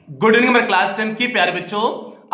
Good evening मेरे class 10 की प्यारे बच्चों।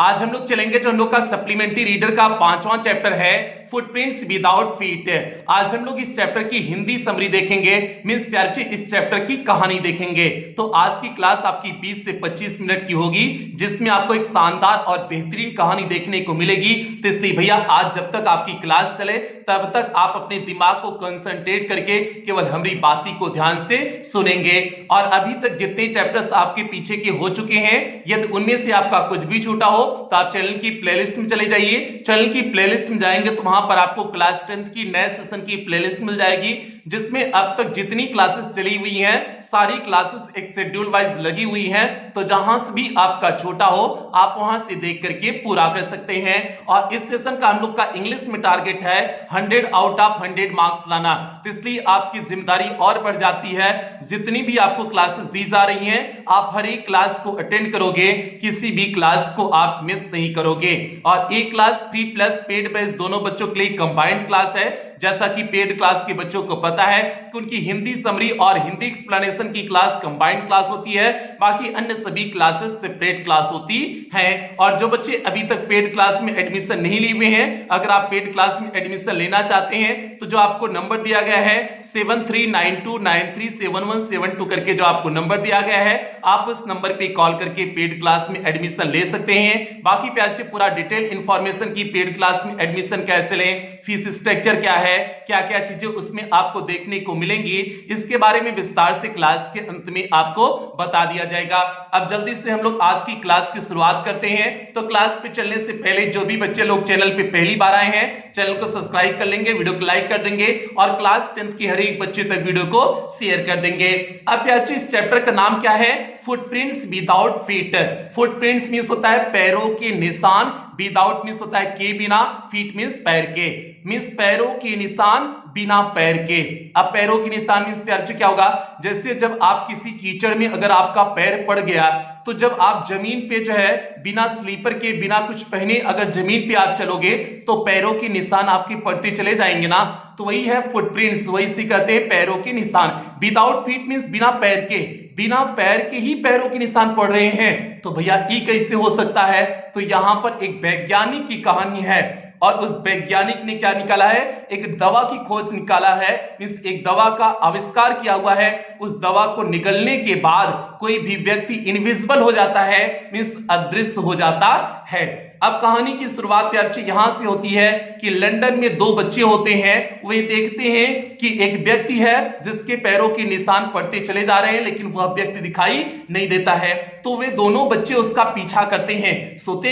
आज हम लोग चलेंगे जो हम लोग का सप्लीमेंट्री रीडर का 5वां चैप्टर है फुटप्रिंट्स विदाउट फीट। आज हम लोग इस चैप्टर की हिंदी समरी देखेंगे, मींस प्यारे बच्चे इस चैप्टर की कहानी देखेंगे। तो आज की क्लास आपकी 20 से 25 मिनट की होगी, जिसमें आपको एक शानदार और बेहतरीन कहानी देखने को मिलेगी। तो इसलिए भैया आज जब तक आपकी क्लास चले तब तक आप अपने दिमाग को कंसंट्रेट करके केवल हमारी बाती को ध्यान से सुनेंगे। और अभी तक जितने चैप्टर्स आपके पीछे के हो चुके हैं, यदि उनमें से आपका कुछ भी छूटा हो तो आप चैनल की प्लेलिस्ट में चले जाइए। चैनल की प्लेलिस्ट में जाएंगे तो वहां पर आपको क्लास 10 की नए सेशन की प्लेलिस्ट मिल जाएगी, जिसमें अब तक जितनी क्लासेस चली हुई हैं सारी क्लासेस एक शेड्यूल वाइज लगी हुई हैं। तो जहां से भी आपका छोटा हो आप वहां से देख करके पूरा कर सकते हैं। और इस सेशन का हम लोग का इंग्लिश में टारगेट है 100 आउट ऑफ 100 मार्क्स लाना। तो इसलिए आपकी जिम्मेदारी और बढ़ जाती है। जितनी भी आपको क्लासेस दी जा रही हैं आप हर एक क्लास को अटेंड करोगे, किसी भी क्लास को आप मिस नहीं करोगे। और एक class free plus paid batch दोनों बच्चों के लिए कंबाइंड क्लास है। जैसा कि पेड क्लास के बच्चों को पता है कि उनकी हिंदी समरी और हिंदी एक्सप्लेनेशन की क्लास कंबाइंड क्लास होती है, बाकी अन्य सभी क्लासेस सेपरेट क्लास होती हैं। और जो बच्चे अभी तक पेड क्लास में एडमिशन नहीं लिए हुए हैं, अगर आप पेड क्लास में एडमिशन लेना चाहते हैं तो जो आपको नंबर दिया गया है 7392937172 करके जो आपको नंबर दिया गया है, आप उस नंबर पे कॉल करके पेड क्लास में एडमिशन ले सकते हैं। बाकी प्यारे पूरा डिटेल इंफॉर्मेशन की पेड क्लास में एडमिशन कैसे लें, फीस स्ट्रक्चर क्या है, क्या क्या चीजें उसमें आपको देखने को मिलेंगी, इसके बारे में विस्तार से क्लास के अंत में आपको बता दिया जाएगा। अब जल्दी से हम लोग आज की क्लास की शुरुआत करते हैं। तो क्लास पे चलने से पहले जो भी बच्चे लोग चैनल पे पहली बार आए हैं, चैनल को सब्सक्राइब कर लेंगे, वीडियो को लाइक कर देंगे और क्लास 10 की हर एक बच्चे तक वीडियो को शेयर कर देंगे। अब यार इस चैप्टर का नाम क्या है? Footprints without feet. Footprints means होता है पैरों के निशान, विदाउट मींस होता है के बिना, फीट मींस पैर के, मींस पैरों के निशान बिना पैर के। अब पैरों के निशान मींस प्यार क्या होगा? जैसे जब आप किसी कीचड़ में अगर आपका पैर पड़ गया तो जब आप जमीन पे जो है बिना स्लीपर के बिना कुछ पहने अगर जमीन पे आप चलोगे तो पैरों के निशान आपके पड़ते चले जाएंगे ना। तो वही है फुटप्रिंट्स, वही से कहते हैं पैरों के निशान। विदाउट फीट मींस बिना पैर के, बिना पैर के ही पैरों के निशान पड़ रहे हैं। तो भैया ये कैसे हो सकता है? तो यहां पर एक वैज्ञानिक की कहानी है और उस वैज्ञानिक ने क्या निकाला है? एक दवा की खोज निकाला है, मींस एक दवा का आविष्कार किया हुआ है। उस दवा को निगलने के बाद कोई भी व्यक्ति इनविजिबल हो जाता है, मींस अदृश्य हो जाता है। अब कहानी की शुरुआत प्यार यहां से होती है कि लंदन में दो बच्चे होते हैं। वे देखते हैं कि एक व्यक्ति है जिसके पैरों के निशान पड़ते चले जा रहे हैं, लेकिन वह व्यक्ति दिखाई नहीं देता है। तो वे दोनों बच्चे उसका पीछा करते हैं, सोचते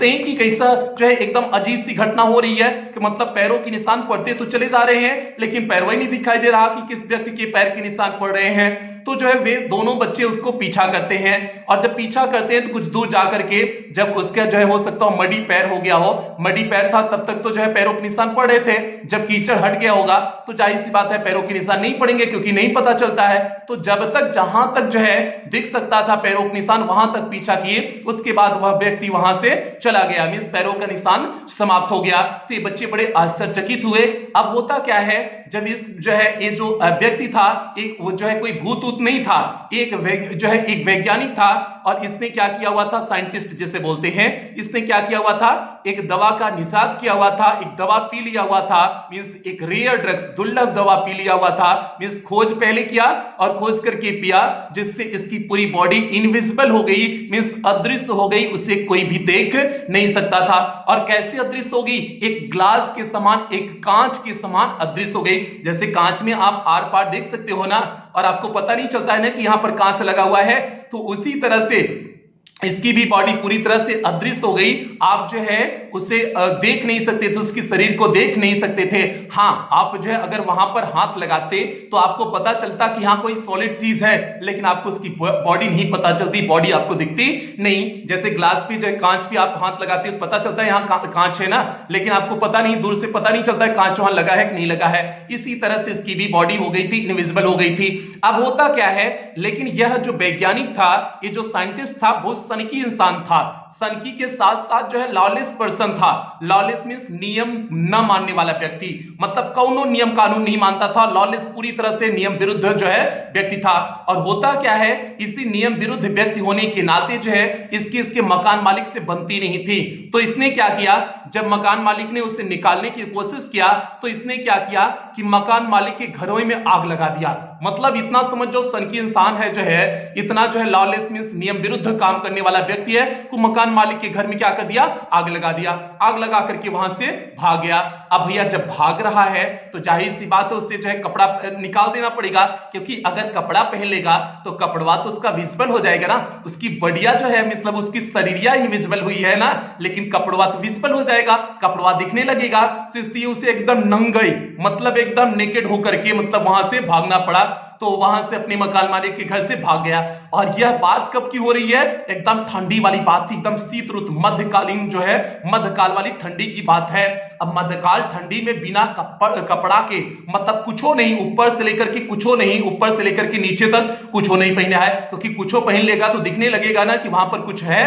हैं कि कैसा जो है एकदम अजीब सी घटना हो रही है कि मतलब पैरों के निशान पड़ते तो चले जा रहे हैं लेकिन पैरवा ही नहीं दिखाई दे रहा कि किस व्यक्ति के पैर के निशान पड़ रहे हैं। तो जो है वे दोनों बच्चे उसको पीछा करते हैं और जब पीछा करते हैं तो कुछ दूर जाकर के जब उसका जो है हो सकता हो मडी पैर हो गया हो, मडी पैर था तब तक तो जो है पैरों के निशान पड़ रहे थे। जब कीचड़ हट गया होगा तो जाहिर सी बात है पैरों के निशान नहीं पड़ेंगे क्योंकि नहीं पता चलता है। तो जब तक जहां तक जो है दिख सकता था पैरों के निशान वहां तक पीछा किए, उसके बाद वह व्यक्ति वहां से चला गया, मींस पैरों का निशान समाप्त हो गया। तो ये बच्चे बड़े आश्चर्यचकित हुए। अब होता क्या है, जब इस जो है ये जो व्यक्ति था वो जो है कोई भूत नहीं था, एक वैज्ञानिक था। और इसने क्या किया हुआ था, साइंटिस्ट जैसे बोलते हैं, इसने क्या किया हुआ था, एक दवा का निषाद किया हुआ था, एक दवा पी लिया हुआ था, मींस एक रेयर ड्रग्स दुर्लभ दवा पी लिया हुआ था। मींस खोज पहले किया और खोज करके पिया, जिससे इसकी पूरी बॉडी इनविजिबल हो गई, मींस अदृश्य हो गई, उसे कोई भी देख नहीं सकता था। और कैसे अदृश्य हो गई? एक ग्लास के समान, एक कांच के समान अदृश्य हो गई। जैसे कांच में आप आर पार देख सकते हो ना, और आपको पता नहीं चलता है ना कि यहां पर कांच लगा हुआ है। तो उसी तरह से इसकी भी बॉडी पूरी तरह से अदृश्य हो गई। आप जो है उसे देख नहीं सकते थे, उसकी शरीर को देख नहीं सकते थे। हाँ, आप जो है अगर वहां पर हाथ लगाते तो आपको पता चलता कि यहां कोई सॉलिड चीज है, लेकिन आपको उसकी बॉडी नहीं पता चलती, बॉडी आपको दिखती नहीं। जैसे ग्लास पे जो कांच पे आप हाथ लगाते हो तो पता चलता है यहाँ कांच है ना, लेकिन आपको पता नहीं, दूर से पता नहीं चलता है कांच वहां लगा है कि नहीं लगा है। इसी तरह से इसकी भी बॉडी हो गई थी, इनविजिबल हो गई थी। अब होता क्या है, लेकिन यह जो वैज्ञानिक था, ये जो साइंटिस्ट था, बहुत सनकी इंसान था। सनकी के साथ साथ जो है लॉलेस पर्सन था। लॉलेस मींस नियम न मानने वाला व्यक्ति, मतलब कौनो नियम कानून नहीं मानता था। लॉलेस पूरी तरह से नियम विरुद्ध जो है व्यक्ति था। और होता क्या है, इसी नियम विरुद्ध व्यक्ति होने के नाते जो है इसके मकान मालिक से बनती नहीं थी। तो इसने क्या किया, जब मकान मालिक ने उसे निकालने की कोशिश किया तो इसने क्या किया कि मकान मालिक के घरों में आग लगा दिया। मतलब इतना समझ जो सन की इंसान है जो है, इतना जो है लॉलेस मींस नियम विरुद्ध काम करने वाला व्यक्ति है, वो मकान मालिक के घर में क्या कर दिया, आग लगा दिया। आग लगा करके वहां से भाग गया। अब भैया जब भाग रहा है तो जाहिर सी बात है उससे जो है कपड़ा निकाल देना पड़ेगा, क्योंकि अगर कपड़ा पहन लेगा तो कपड़वा तो उसका विजिबल हो जाएगा ना, उसकी बॉडिया जो है मतलब उसकी शरीरिया ही विजिबल हुई है ना, लेकिन कपड़वा तो विजिबल हो जाएगा, कपड़वा दिखने लगेगा। तो इसलिए उसे एकदम नंगई मतलब एकदम नेकेड होकर के मतलब वहां से भागना पड़ा। तो वहां से अपने मकान मालिक के घर से भाग गया। और यह बात कब की हो रही है, एकदम ठंडी वाली बात थी, एकदम शीत ऋतु मध्यकालीन जो है मध्यकाल वाली ठंडी की बात है। अब मध्यकाल ठंडी में बिना कपड़ा के मतलब कुछो नहीं, ऊपर से लेकर के कुछो नहीं, ऊपर से लेकर के नीचे तक कुछो नहीं पहना है, क्योंकि कुछो पहन लेगा तो दिखने लगेगा ना कि वहां पर कुछ है।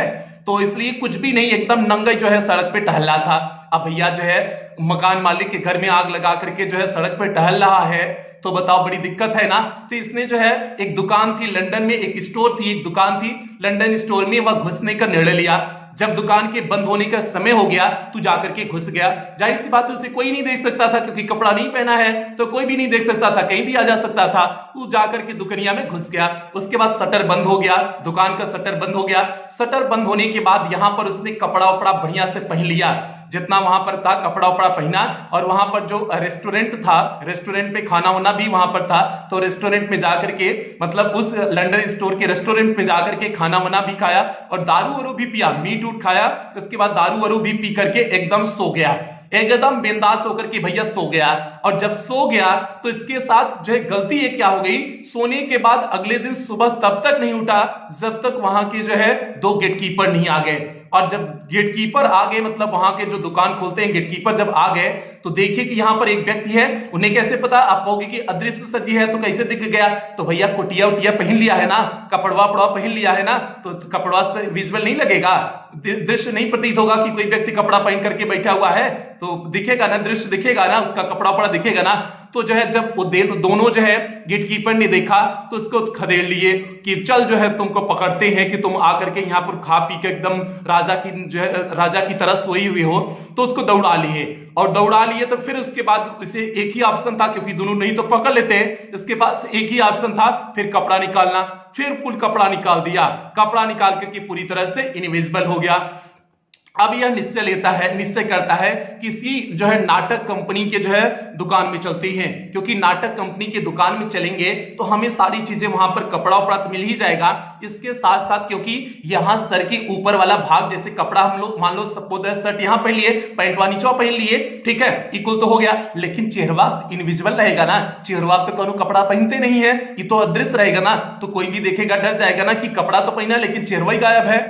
तो इसलिए कुछ भी नहीं, एकदम नंगे जो है सड़क पे टहल रहा था। अब भैया जो है मकान मालिक के घर में आग लगा करके जो है सड़क पे टहल रहा है, तो बताओ बड़ी दिक्कत है ना। तो इसने जो है एक दुकान थी लंदन में, एक स्टोर थी, एक दुकान थी लंदन स्टोर में, वह घुसने का निर्णय लिया। जब दुकान के बंद होने का समय हो गया तो जाकर के घुस गया। जाहिर सी बात है उसे कोई नहीं देख सकता था, क्योंकि कपड़ा नहीं पहना है तो कोई भी नहीं देख सकता था, कहीं भी आ जा सकता था। वो जाकर के दुकानिया में घुस गया। उसके बाद शटर बंद हो गया, दुकान का शटर बंद हो गया। शटर बंद होने के बाद यहां पर उसने कपड़ा वपड़ा बढ़िया से पहन लिया, जितना वहां पर था कपड़ा वपड़ा पहना। और वहां पर जो रेस्टोरेंट था, रेस्टोरेंट पे खाना वाना भी वहां पर था, तो रेस्टोरेंट में जाकर के मतलब उस लंदन स्टोर के रेस्टोरेंट में जाकर के खाना वाना भी खाया और दारू वारू भी पिया, मीट उट खाया। उसके बाद दारू वारू भी पी करके एकदम सो गया, एकदम बिंदास होकर के भैया सो गया। और जब सो गया तो इसके साथ जो है गलती ये क्या हो गई, सोने के बाद अगले दिन सुबह तब तक नहीं उठा जब तक वहां के जो है 2 गेटकीपर नहीं आ गए। और जब गेटकीपर आ गए मतलब वहां के जो दुकान खोलते हैं गेटकीपर जब आ गए तो देखिए कि यहां पर एक व्यक्ति है। उन्हें कैसे पता, आप कहोगे कि अदृश्य सज्जी है तो कैसे दिख गया, तो भैया कुटिया उटिया पहन लिया है ना, कपड़वा पड़वा पहन लिया है ना, तो कपड़वा से विजुअल नहीं लगेगा, दृश्य नहीं प्रतीत होगा कि कोई व्यक्ति कपड़ा पहन करके बैठा हुआ है, तो दिखेगा ना, दृश्य दिखेगा ना, उसका कपड़ा पड़ा दिखेगा ना। तो जो है जब वो दोनों जो है गेटकीपर ने देखा तो उसको खदेड़ लिए कि चल जो है तुमको पकड़ते हैं कि तुम आकर के यहाँ पर खा पी के एकदम राजा की जो है राजा की तरह सोई हुई हो। तो उसको दौड़ा लिए और दौड़ा लिए तो फिर उसके बाद उसे एक ही ऑप्शन था, क्योंकि दोनों नहीं तो पकड़ लेते हैं, इसके पास एक ही ऑप्शन था फिर कपड़ा निकालना। फिर कुल कपड़ा निकाल दिया, कपड़ा निकाल करके पूरी तरह से इनविजिबल हो गया। अब यह निश्चय करता है किसी जो है नाटक कंपनी के जो है दुकान में चलते हैं, क्योंकि नाटक कंपनी के दुकान में चलेंगे तो हमें सारी चीजें वहां पर कपड़ा उपड़ा तो मिल ही जाएगा। इसके साथ साथ क्योंकि यहाँ सर के ऊपर वाला भाग जैसे कपड़ा हम लोग मान लो सपोज शर्ट यहाँ पहन लिए, पैंटवा नीचवा पहन लिए, ठीक है इक्वल तो हो गया, लेकिन चेहरा इनविजिबल रहेगा ना, चेहरा तो कोनो कपड़ा पहनते नहीं है, ये तो अदृश्य रहेगा ना, तो कोई भी देखेगा डर जाएगा ना कि कपड़ा तो पहना लेकिन चेहरा ही गायब है,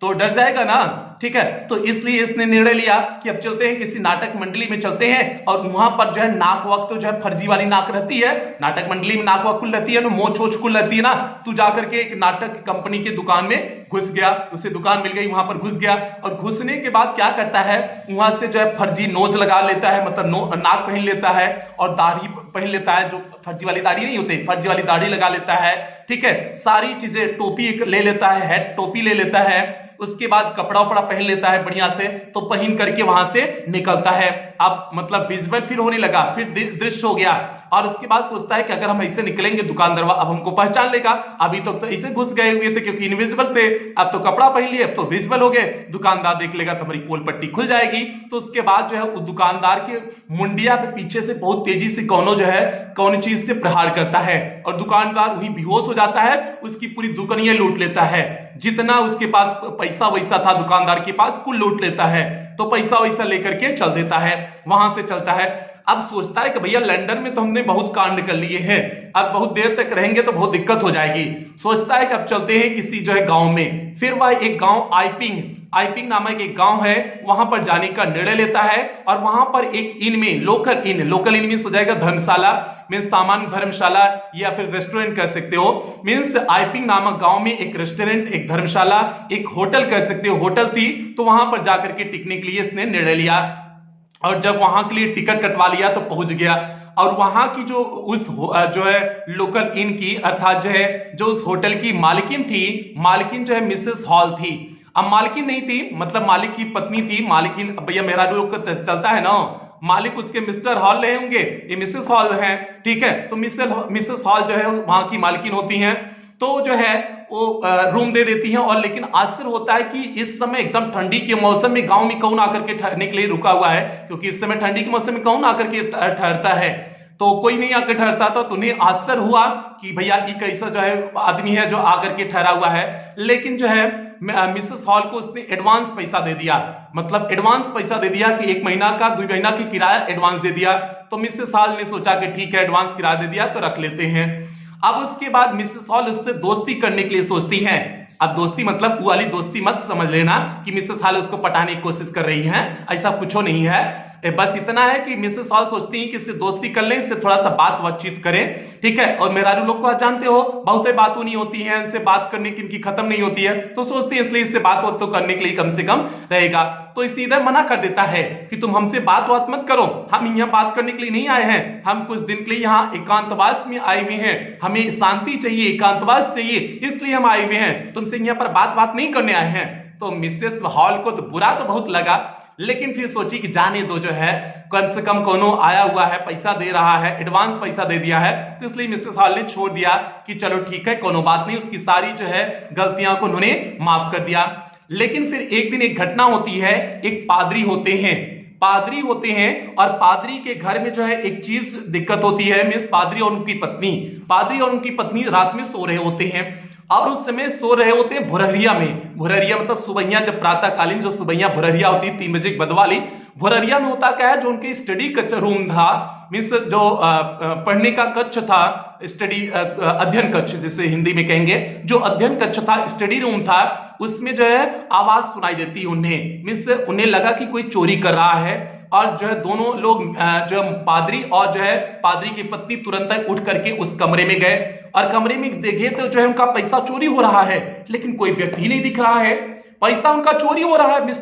तो डर जाएगा ना, ठीक है। तो इसलिए इसने निर्णय लिया कि अब चलते हैं किसी नाटक मंडली में चलते हैं और वहां पर जो है नाक वक्त तो जो है फर्जी वाली नाक रहती है, नाटक मंडली में नाक वक्त कुल रहती है ना, मोछ ओछ कुल रहती है ना। तू जाकर के एक नाटक कंपनी के दुकान में घुस गया, उसे दुकान मिल गई, वहां पर घुस गया और घुसने के बाद क्या करता है, वहां से जो है फर्जी नोज लगा लेता है, मतलब नाक पहन लेता है और दाढ़ी पहन लेता है, जो फर्जी वाली दाढ़ी नहीं होती, फर्जी वाली दाढ़ी लगा लेता है, ठीक है। सारी चीजें, टोपी एक ले लेता है, हेड टोपी ले लेता है, उसके बाद कपड़ा उपड़ा पहन लेता है बढ़िया से, तो पहन करके वहां से निकलता है। अब मतलब विजुअल फिर होने लगा, फिर दृश्य हो गया और उसके बाद सोचता है कि अगर हम ऐसे निकलेंगे दुकानदार अब हमको पहचान लेगा, अभी तक तो ऐसे घुस गए हुए थे क्योंकि इनविजिबल थे, अब तो कपड़ा पहन लिए, अब तो विजिबल हो गए, दुकानदार देख लेगा तो हमारी पोल पट्टी खुल जाएगी। तो उसके बाद जो है वो दुकानदार के मुंडिया पे पीछे से बहुत तेजी से कौनो जो है कौन चीज से प्रहार करता है और दुकानदार वही बेहोश हो जाता है, उसकी पूरी दुकानियां लूट लेता है, जितना उसके पास पैसा वैसा था दुकानदार के पास कुल लूट लेता है, तो पैसा वैसा लेकर के चल देता है, वहां से चलता है। अब सोचता है कि भैया लंदन में तो हमने बहुत कांड कर लिए हैं, अब बहुत देर तक रहेंगे तो बहुत दिक्कत हो जाएगी। सोचता है कि अब चलते हैं किसी जो है गांव में। फिर वह एक गांव आइपिंग नामक एक गांव है, वहां पर जाने का निर्णय लेता है और वहां पर एक इन में लोकल इन मीन्स हो जाएगा धर्मशाला, मीन्स सामान्य धर्मशाला या फिर रेस्टोरेंट कह सकते हो। मीन्स आइपिंग नामक गांव में एक रेस्टोरेंट, एक धर्मशाला, एक होटल कह सकते हो, होटल थी, तो वहां पर जाकर के टिकने के लिए इसने निर्णय लिया और जब वहां के लिए टिकट कटवा लिया तो पहुंच गया। और वहां की जो जो है लोकल इन की अर्थात जो है जो उस होटल की मालकिन थी, मालकिन जो है मिसेस हॉल थी। अब मालकिन नहीं थी, मतलब मालिक की पत्नी थी मालकिन। भैया मेरा लोग चलता है ना, मालिक उसके मिस्टर हॉल रहे होंगे, ये मिसेस हॉल हैं, ठीक है। तो मिसेस हॉल जो है वहां की मालकिन होती हैं। तो जो है वो रूम दे देती हैं। और लेकिन आश्चर्य होता है कि इस समय एकदम ठंडी के मौसम में गांव में कौन आकर के ठहरने के लिए रुका हुआ है, क्योंकि इस समय ठंडी के मौसम में कौन आकर के ठहरता है, तो कोई नहीं आकर ठहरता था। तो उन्हें आश्चर्य हुआ कि भैया ये कैसा जो है आदमी है जो आकर के ठहरा हुआ है। लेकिन जो है मिसेस हॉल को उसने एडवांस पैसा दे दिया, मतलब एडवांस पैसा दे दिया कि 1 महीना का 2 महीना की किराया एडवांस दे दिया। तो मिसेस हॉल ने सोचा कि ठीक है एडवांस किराया दे दिया तो रख लेते हैं। अब उसके बाद मिसेस हॉल उससे दोस्ती करने के लिए सोचती हैं। अब दोस्ती मतलब वो वाली दोस्ती मत समझ लेना कि मिसेस हॉल उसको पटाने की कोशिश कर रही हैं, ऐसा कुछ नहीं है। बस इतना है कि मिसेस हॉल सोचती हैं कि इससे दोस्ती कर लें, इससे थोड़ा सा बातचीत करें, ठीक है। और मेहरारू लोग को आप जानते हो बहुत बातों नहीं होती है, इनसे बात करने की इनकी खत्म नहीं होती है, तो सोचती है इसलिए इससे बात तो करने के लिए कम से कम रहेगा। तो इसे इधर मना कर देता है कि तुम हमसे बात मत करो, हम यहाँ बात करने के लिए नहीं आए हैं, हम कुछ दिन के लिए यहाँ एकांतवास में आए हुए हैं, हमें शांति चाहिए, एकांतवास चाहिए, इसलिए हम आए हुए हैं, तुमसे यहाँ पर बात नहीं करने आए हैं। तो मिसेस हॉल को तो बुरा तो बहुत लगा, लेकिन फिर सोची कि जाने दो, जो है कम से कम कोनो आया हुआ है, पैसा दे रहा है, एडवांस पैसा दे दिया है, तो इसलिए मिसेस हॉल ने छोड़ दिया कि चलो ठीक है कोनो बात नहीं, उसकी सारी जो है गलतियां को उन्होंने माफ कर दिया। लेकिन फिर एक दिन एक घटना होती है, एक पादरी होते हैं और पादरी के घर में जो है एक चीज दिक्कत होती है। मिस पादरी और उनकी पत्नी रात में सो रहे होते हैं और उस समय सो रहे होते हैं भुरहरिया में। भुरहरिया मतलब सुबहिया, जब प्रातःकालीन जो सुबहिया भुरहरिया होती है 3 बजे बदवाली, भुरहरिया में होता क्या है, जो उनके स्टडी कक्ष रूम था, मीन्स जो पढ़ने का कक्ष था, स्टडी अध्ययन कक्ष जिसे हिंदी में कहेंगे, जो अध्ययन कक्ष था, स्टडी रूम था, उसमें जो है आवाज सुनाई देती उन्हें। मीन्स उन्हें लगा कि कोई चोरी कर रहा है और जो है दोनों लोग जो पादरी और जो है पादरी की पत्नी तुरंत उठ करके उस कमरे में गए और कमरे में देखे तो जो है उनका पैसा चोरी हो रहा है, लेकिन कोई व्यक्ति नहीं दिख रहा है। पैसा उनका चोरी हो रहा है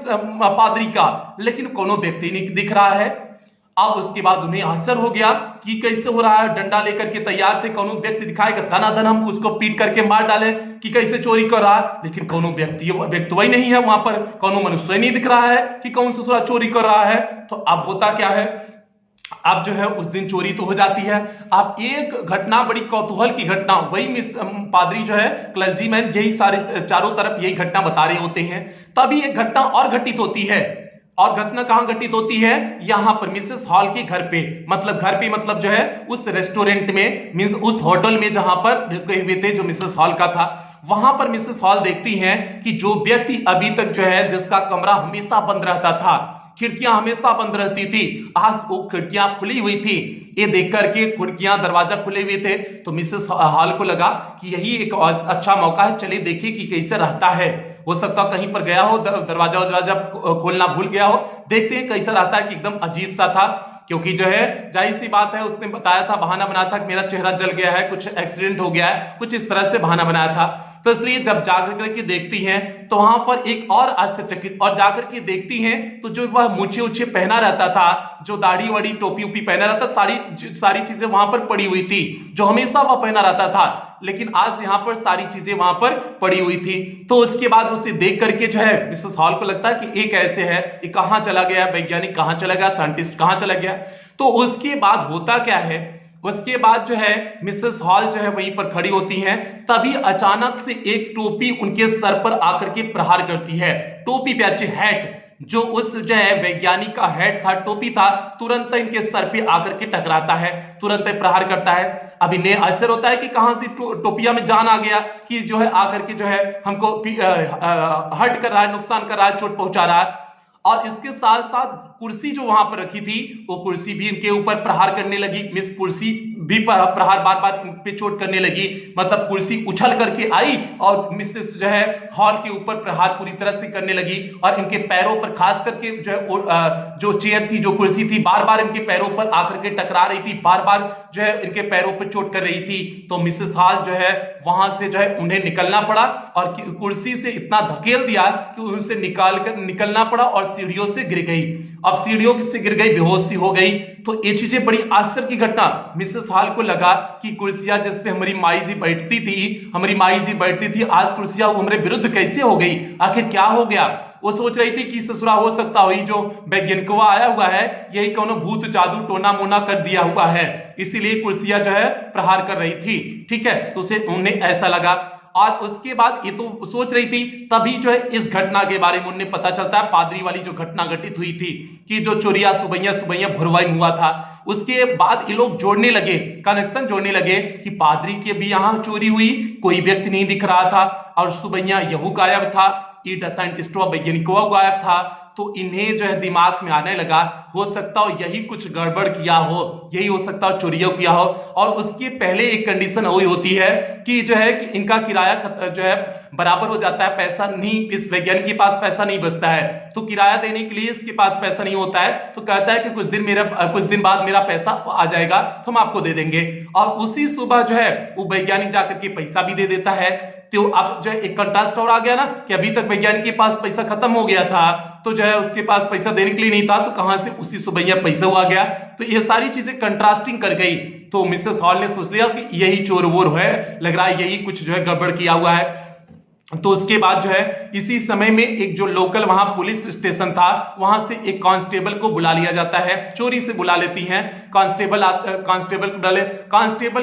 पादरी का, लेकिन कोनो व्यक्ति नहीं दिख रहा है। अब उसके बाद उन्हें आश्चर्य हो गया कि कैसे हो रहा है, डंडा लेकर के तैयार थे, कोनो व्यक्ति दिखाएगा धनाधन हम उसको पीट करके मार डाले कि कैसे चोरी कर रहा है, लेकिन कोनो व्यक्ति वही नहीं है वहां पर, कोनो मनुष्य नहीं दिख रहा है कि कौन सा चोरी कर रहा है। तो अब होता क्या है, अब जो है उस दिन चोरी तो हो जाती है। अब एक घटना, बड़ी कौतूहल की घटना, वही पादरी जो है क्लर्जीमैन यही सारे चारों तरफ यही घटना बता रहे होते हैं। तभी एक घटना और घटित होती है, और घटना कहां घटित होती है, यहां पर मिसेस हॉल के घर पे, मतलब जो है उस रेस्टोरेंट में, मींस उस होटल में जहां पर रुके हुए थे जो मिसेस हॉल का था, वहां पर मिसेस हॉल देखती हैं कि जो व्यक्ति अभी तक जो है जिसका कमरा हमेशा बंद रहता था, खिड़कियां हमेशा बंद रहती थी, आज वो खिड़कियां खुली हुई थी। ये देख करके खिड़कियां दरवाजा खुले हुए थे तो मिसेस हॉल को लगा कि यही एक अच्छा मौका है, चलिए देखिए कि कैसे रहता है, हो सकता कहीं पर गया हो, दरवाजा खोलना भूल गया हो, देखते हैं कैसा रहता है। कि एकदम अजीब सा था, क्योंकि जो है जाहिर सी बात है, उसने बताया था, बहाना बनाया था कि मेरा चेहरा जल गया है, कुछ एक्सीडेंट हो गया है, कुछ इस तरह से बहाना बनाया था। तो इसलिए जब जाकर करके देखती हैं तो वहां पर एक और आश्चर्यचकित, और जाकर के देखती हैं तो जो वह मूछे उछे पहना रहता था, जो दाढ़ी वाड़ी टोपी उपी पहना रहता, सारी चीजें वहां पर पड़ी हुई थी, जो हमेशा वह पहना रहता था, लेकिन आज यहां पर सारी चीजें वहां पर पड़ी हुई थी। तो उसके बाद उसे देख करके जो है मिसेस हॉल को लगता है कि एक ऐसे है, ये कहां चला गया, वैज्ञानिक कहां चला गया, साइंटिस्ट कहां चला गया। तो उसके बाद होता क्या है, उसके बाद जो है मिसेस हॉल जो है वहीं पर खड़ी होती हैं, तभी अचानक से एक टोपी उनके सर पर आकर के प्रहार करती है। टोपी पे अच्छे हैट, जो उस जो है वैज्ञानिक का हेड था, टोपी था, तुरंत इनके सर पे आकर के टकराता है, तुरंत प्रहार करता है। अब इन्हें आश्चर्य होता है कि कहां से टोपिया में जान आ गया कि जो है आकर के जो है हमको हर्ट कर रहा है, नुकसान कर रहा है, चोट पहुंचा रहा है। और इसके साथ साथ कुर्सी जो वहां पर रखी थी, वो कुर्सी भी इनके ऊपर प्रहार करने लगी। मिस कुर्सी भी प्रहार बार बार इन पे चोट करने लगी, मतलब कुर्सी उछल करके आई और मिसेस जो है हॉल के ऊपर प्रहार पूरी तरह से करने लगी। और इनके पैरों पर खास करके जो है जो चेयर थी, जो कुर्सी थी, बार बार इनके पैरों पर आकर के टकरा रही थी, बार बार जो है इनके पैरों पर चोट कर रही थी। तो मिसेस हॉल जो है वहां से जो है उन्हें निकलना पड़ा और कुर्सी से इतना धकेल दिया कि उनसे निकलना पड़ा और सीढ़ियों से गिर गई। अब सीढ़ियों से गिर गई, बेहोश सी हो गई। तो ये चीजें बड़ी आश्चर्य की घटना। मिसेस हॉल को लगा कि कुर्सियां जिस पे हमारी माई जी बैठती थी आज कुर्सियां हमारे विरुद्ध कैसे हो गई, आखिर क्या हो गया। वो सोच रही थी कि ससुरा हो सकता हुई जो वैज्ञानिकवा आया हुआ है यही कोनो भूत जादू टोना मोना कर दिया हुआ है, इसीलिए कुर्सियां जो है प्रहार कर रही थी। ठीक है, तो उसे उन्हें ऐसा लगा। और उसके बाद ये तो सोच रही थी, तभी जो है इस घटना के बारे में उन्हें पता चलता है, पादरी वाली जो घटना घटित हुई थी कि जो चोरिया सुबैया भुरवाई हुआ था। उसके बाद ये लोग जोड़ने लगे, कनेक्शन जोड़ने लगे कि पादरी की भी यहां चोरी हुई, कोई व्यक्ति नहीं दिख रहा था और सुबैया यहू गायब था, ईटा साइंटिस्टों वैज्ञानिकों गायब था। तो इन्हें जो है दिमाग में आने लगा हो सकता हो यही कुछ गड़बड़ किया हो, यही हो सकता हो चोरियों किया हो। और उसके पहले एक कंडीशन वही होती है कि जो है कि इनका किराया जो है बराबर हो जाता है, पैसा नहीं, इस वैज्ञानिक के पास पैसा नहीं बचता है, तो किराया देने के लिए इसके पास पैसा नहीं होता है। तो कहता है कि कुछ दिन बाद मेरा पैसा आ जाएगा तो हम आपको दे देंगे। और उसी सुबह जो है वो वैज्ञानिक जाकर के पैसा भी दे देता है। तो अब जो है एक कंट्रास्ट और आ गया ना कि अभी तक वैज्ञानिक के पास पैसा खत्म हो गया था, तो जो है उसके पास पैसा देने के लिए नहीं था, तो कहां से उसी सुबैया पैसा हुआ गया। तो ये सारी चीजें कंट्रास्टिंग कर गई। तो मिसेस हॉल ने सोच लिया कि यही चोर वोर है, लग रहा है यही कुछ जो है गड़बड़ किया हुआ है। तो उसके बाद जो है इसी समय में एक जो लोकल वहां पुलिस स्टेशन था वहां से एक कांस्टेबल को बुला लिया जाता है, चोरी से बुला लेती हैं। कांस्टेबल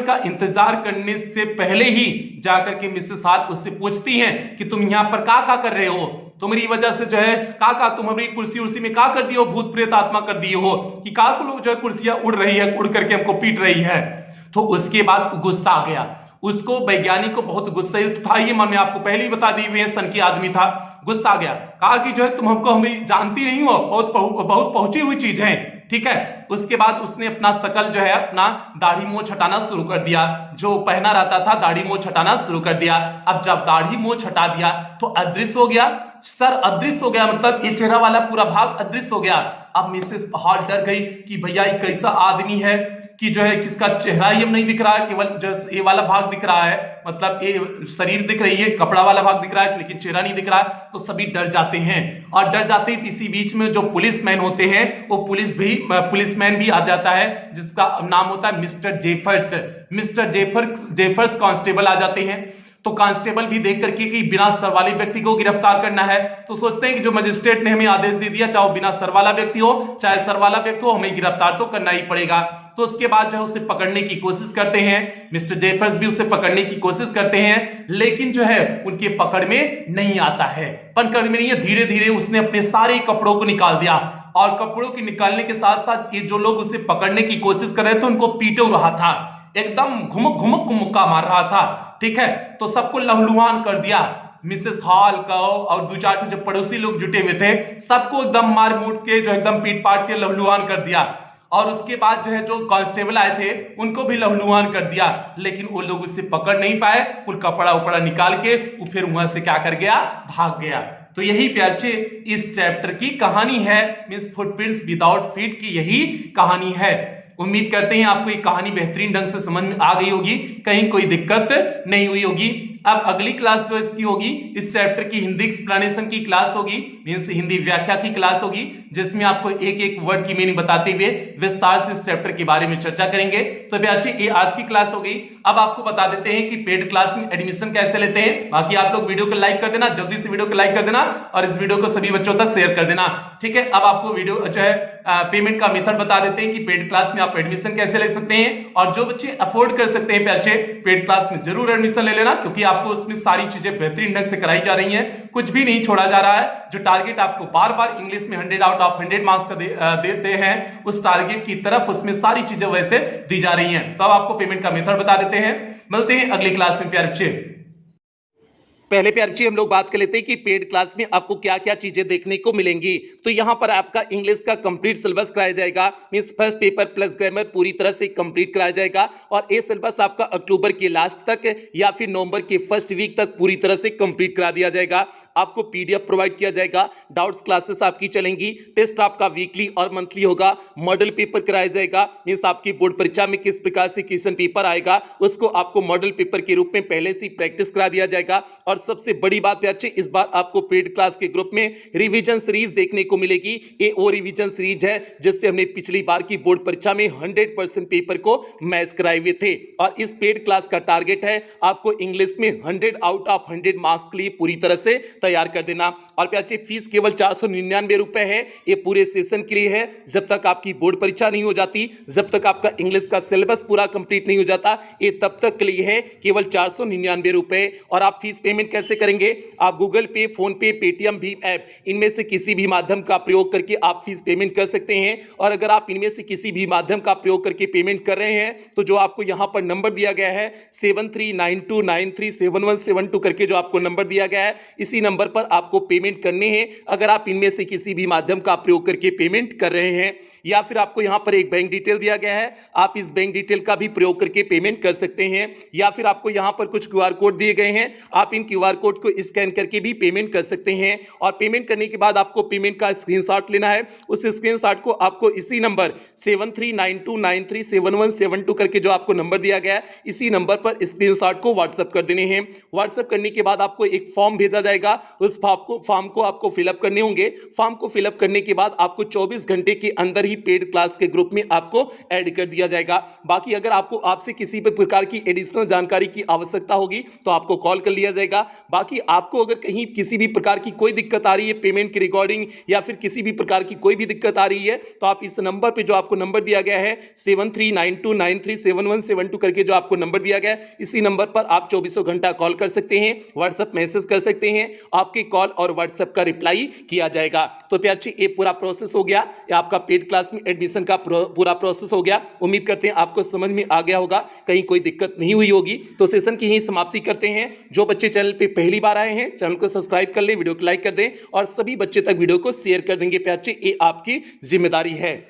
का इंतजार करने से पहले ही जाकर के मिसेस हॉल उससे पूछती हैं कि तुम यहाँ पर क्या कर रहे हो, तुम्हारी वजह से जो है का तुम हमारी कुर्सी उर्सी में का कर दिए हो, भूत प्रेत आत्मा कर दिए हो कि का को लोग जो है कुर्सियां उड़ रही है, उड़ करके हमको पीट रही है। तो उसके बाद गुस्सा आ गया उसको, वैज्ञानिक को बहुत गुस्सा था, ये मन में आपको पहले ही बता दी हुए सन की आदमी था। गुस्सा आ गया, कहा कि जो है तुम हमको हमें जानती नहीं हो, बहुत पहुंची हुई चीज है। ठीक है, उसके बाद उसने अपना शकल जो है अपना दाढ़ी मोछ हटाना शुरू कर दिया, जो पहना रहता था दाढ़ी मोछ हटाना शुरू कर दिया। अब जब दाढ़ी मोछ हटा दिया तो अदृश्य हो गया, सर अदृश्य हो गया, मतलब ये चेहरा वाला पूरा भाग अदृश्य हो गया। अब मिसेस हॉल डर गई कि भैया ये कैसा आदमी है कि जो है किसका चेहरा ही नहीं दिख रहा है, केवल जो ये वाला भाग दिख रहा है, मतलब ये शरीर दिख रही है, कपड़ा वाला भाग दिख रहा है लेकिन चेहरा नहीं दिख रहा है। तो सभी डर जाते हैं और डर जाते ही इसी बीच में जो पुलिसमैन होते हैं वो पुलिसमैन भी आ जाता है जिसका नाम होता है मिस्टर जेफर्स कांस्टेबल आ जाते हैं। तो कांस्टेबल भी देख करके कि बिना सर वाले व्यक्ति को गिरफ्तार करना है, तो सोचते हैं कि जो मजिस्ट्रेट ने हमें आदेश दे दिया, चाहे बिना सर वाला व्यक्ति हो चाहे सर वाला व्यक्ति हो, हमें गिरफ्तार तो करना ही पड़ेगा। तो उसके बाद जो है उसे पकड़ने की कोशिश करते हैं, मिस्टर जेफर्स भी उसे पकड़ने की कोशिश करते हैं, लेकिन जो है उनके पकड़ में नहीं आता है, पकड़ में नहीं है। धीरे धीरे उसने अपने सारे कपड़ों को निकाल दिया और कपड़ों के निकालने के साथ साथ ये जो लोग उसे पकड़ने की कोशिश कर रहे थे उनको पीटे रहा था, एकदम घुमुक मुक्का मार रहा था। ठीक है, तो सबको लहलुहान कर दिया। मिसेस हॉल का और दो चार जो पड़ोसी लोग जुटे हुए थे सबको एकदम मार मूट के जो एकदम पीट पाट के लहलुहान कर दिया। और उसके बाद जो है जो कांस्टेबल आए थे उनको भी लहलुहान कर दिया, लेकिन वो लोग उससे पकड़ नहीं पाए, कुल कपड़ा उपड़ा निकाल के वो फिर वहां से क्या कर गया, भाग गया। तो यही प्यारे इस चैप्टर की कहानी है, मींस फुटप्रिंट्स विदाउट फीट की यही कहानी है। उम्मीद करते हैं आपको ये कहानी बेहतरीन ढंग से समझ में आ गई होगी, कहीं कोई दिक्कत नहीं हुई होगी। अब अगली क्लास जो इसकी होगी इस चैप्टर की हिंदी एक्सप्लेनेशन की क्लास होगी, मींस हिंदी व्याख्या की क्लास होगी, जिसमें आपको एक एक वर्ड की मीनिंग बताते हुए विस्तार से इस चैप्टर के बारे में चर्चा करेंगे। तो अच्छी ये आज की क्लास होगी। अब आपको बता देते हैं कि पेड क्लास में एडमिशन कैसे लेते हैं। बाकी आप लोग वीडियो को लाइक कर देना, जल्दी से वीडियो को लाइक कर देना और इस वीडियो को सभी बच्चों तक शेयर कर देना। ठीक है, अब आपको वीडियो जो है पेमेंट का मेथड बता देते हैं कि पेड क्लास में आप एडमिशन कैसे ले सकते हैं। और जो बच्चे अफोर्ड कर सकते हैं प्यारे पेड क्लास में जरूर एडमिशन ले लेना, क्योंकि आपको उसमें सारी चीजें बेहतरीन ढंग से कराई जा रही हैं, कुछ भी नहीं छोड़ा जा रहा है। जो टारगेट आपको बार बार इंग्लिश में 100 आउट ऑफ 100 मार्क्स का देते हैं, उस टारगेट की तरफ उसमें सारी चीजें वैसे दी जा रही हैं। तो अब आपको पेमेंट का मेथड बता देते हैं। मिलते हैं अगली क्लास में प्यारे बच्चे। पहले प्यारे बच्चे हम लोग बात कर लेते हैं कि पेड क्लास में आपको क्या क्या चीजें देखने को मिलेंगी। तो यहाँ पर आपका इंग्लिश का कंप्लीट सिलेबस कराया जाएगा, means first paper plus grammar पूरी तरह से कंप्लीट कराया जाएगा। और ये सिलेबस आपका अक्टूबर के लास्ट तक या फिर नवंबर के फर्स्ट वीक तक पूरी तरह से कंप्लीट करा दिया जाएगा। आपको पीडीएफ प्रोवाइड किया जाएगा, डाउट्स क्लासेस आपकी चलेंगी, टेस्ट आपका वीकली और मंथली होगा, मॉडल पेपर कराया जाएगा, मींस आपकी बोर्ड परीक्षा में किस प्रकार से क्वेश्चन पेपर आएगा उसको आपको मॉडल पेपर के रूप में पहले से प्रैक्टिस करा दिया जाएगा। और सबसे बड़ी बात बच्चे, इस बार आपको पेड क्लास के ग्रुप में रिवीजन सीरीज देखने को मिलेगी। ये वो रिवीजन सीरीज है जिससे हमने पिछली बार की बोर्ड परीक्षा में 100% पेपर को मैच कराए हुए थे। और इस पेड क्लास का टारगेट है आपको इंग्लिश में 100 आउट ऑफ 100 मार्क्स के लिए पूरी तरह से तैयार कर देना। और बच्चे फीस केवल 499 रुपए है, ये पूरे सेशन के लिए है। जब तक आपकी बोर्ड परीक्षा नहीं हो जाती, जब तक आपका इंग्लिश का सिलेबस पूरा कंप्लीट नहीं हो जाता, ये तब तक के लिए है, केवल 499 रुपए। और आप फीस पेमेंट कैसे करेंगे? आप गूगल पे, फोन पे, पेटीएम भीम ऐप इनमें से किसी भी माध्यम का प्रयोग करके आप फीस पेमेंट कर सकते हैं। और अगर आप इनमें से किसी भी माध्यम का प्रयोग करके पेमेंट कर रहे हैं तो जो आपको यहां पर नंबर दिया गया है 7392937172 करके जो आपको नंबर दिया गया है, इसी नंबर पर आपको पेमेंट करने हैं। अगर आप इनमें से किसी भी माध्यम का प्रयोग करके पेमेंट कर रहे हैं, या फिर आपको यहां पर एक बैंक डिटेल दिया गया है, आप इस बैंक डिटेल का भी प्रयोग करके पेमेंट कर सकते हैं। या फिर आपको यहां पर कुछ क्यूआर कोड दिए गए हैं, आप इन क्यूआर कोड को स्कैन करके भी पेमेंट कर सकते हैं। और पेमेंट करने के बाद आपको पेमेंट का स्क्रीनशॉट लेना है। उस स्क्रीनशॉट को आपको इसी नंबर 7392937172 करके जो आपको नंबर दिया गया है, इसी नंबर पर स्क्रीनशॉट को व्हाट्सएप कर देने हैं। व्हाट्सएप करने के बाद आपको एक फॉर्म भेजा जाएगा, उस फॉर्म को आपको फिलअप करने होंगे। फॉर्म को फिलअप करने के बाद आपको 24 घंटे के अंदर ही पेड क्लास के ग्रुप में आपको ऐड कर दिया जाएगा। बाकी अगर आपको आपसे किसी भी प्रकार की एडिशनल जानकारी की आवश्यकता होगी तो आपको कॉल कर लिया जाएगा। बाकी आपको अगर कहीं किसी भी प्रकार की कोई दिक्कत आ रही है पेमेंट की रिकॉर्डिंग या फिर किसी भी प्रकार की कोई भी दिक्कत आ रही है, तो आप इस नंबर पे जो आपको नंबर दिया गया है 7392937172 करके जो आपको नंबर दिया गया है, इसी नंबर पर आप 24 घंटा कॉल कर सकते हैं, व्हाट्सएप मैसेज कर सकते हैं, आपके कॉल और व्हाट्सएप का रिप्लाई किया जाएगा। तो प्यारे ये पूरा प्रोसेस हो गया, ये आपका पेड क्लास में एडमिशन का पूरा प्रोसेस हो गया। उम्मीद करते हैं आपको समझ में आ गया होगा, कहीं कोई दिक्कत नहीं हुई होगी। तो सेशन की यही समाप्ति करते हैं। जो बच्चे चैनल पे पहली बार आए हैं, चैनल को सब्सक्राइब कर लें, वीडियो को लाइक कर दें और सभी बच्चे तक वीडियो को शेयर कर देंगे। प्यारे ये आपकी जिम्मेदारी है।